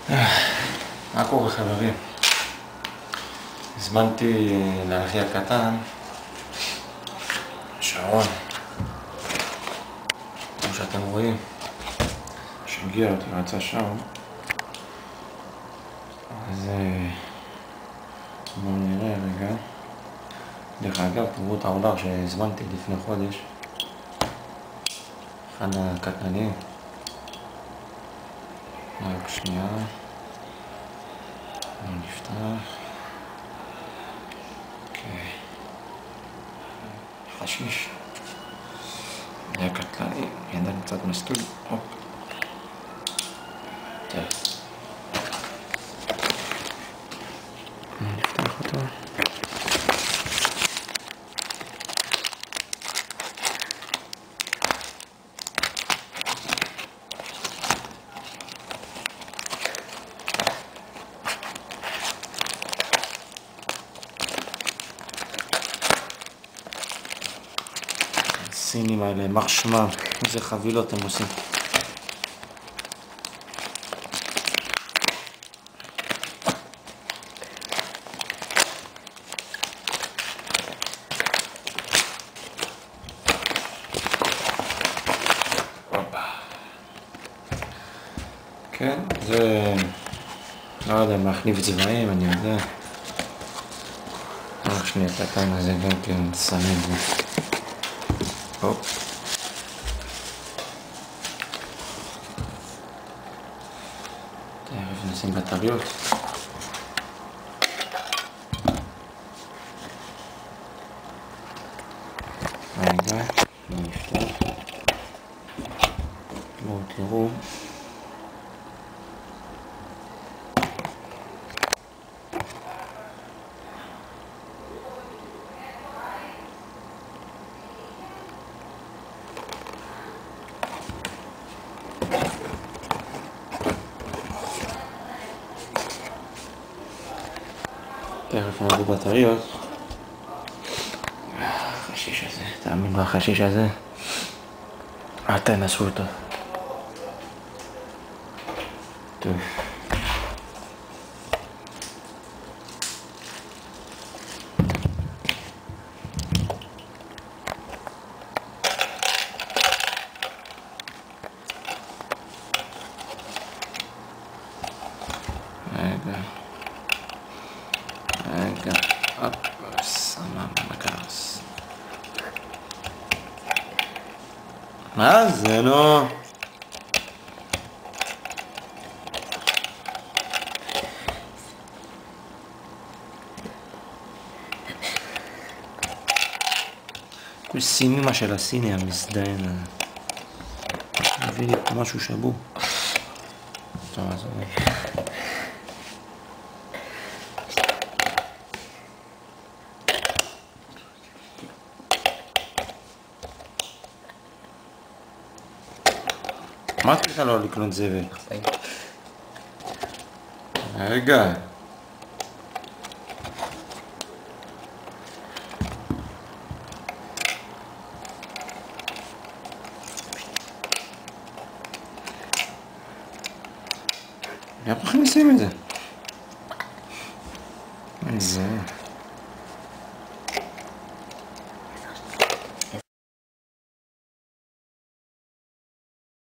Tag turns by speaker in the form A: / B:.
A: מה קורה חברים? הזמנתי לאחי הקטן שעון, כמו שאתם רואים, שהגיע אותי, רצה שעון. אז בואו נראה רגע. דרך אגב, תראו את העובר שהזמנתי לפני חודש, אחד הקטנים. רק שנייה, נפתח. אוקיי, חשיש, היה קטלני, ידע קצת מסטול. הופ, תראה, נפתח אותו. הסינים האלה, מר שמם, איזה חבילות הם עושים. כן, זה לא יודע, מחליף צבעים, אני יודע. רק שנייה קטן הזה גם כן שמים את זה. הופ. תכף נשים בטריות. רגע, נפתח. בואו תראו. תכף נביא בטריות. החשיש הזה, תאמין בחשיש הזה. אל תנסו אותו. טוב. רגע. רגע, הופ, סמם בקרס. מה זה נו? כל סינימה של הסיני המזדיין. מביא לי פה משהו שבור. טוב, אז אני... אמרתי לך לא לקנות זבל. רגע. איך מכניסים את זה? מה זה?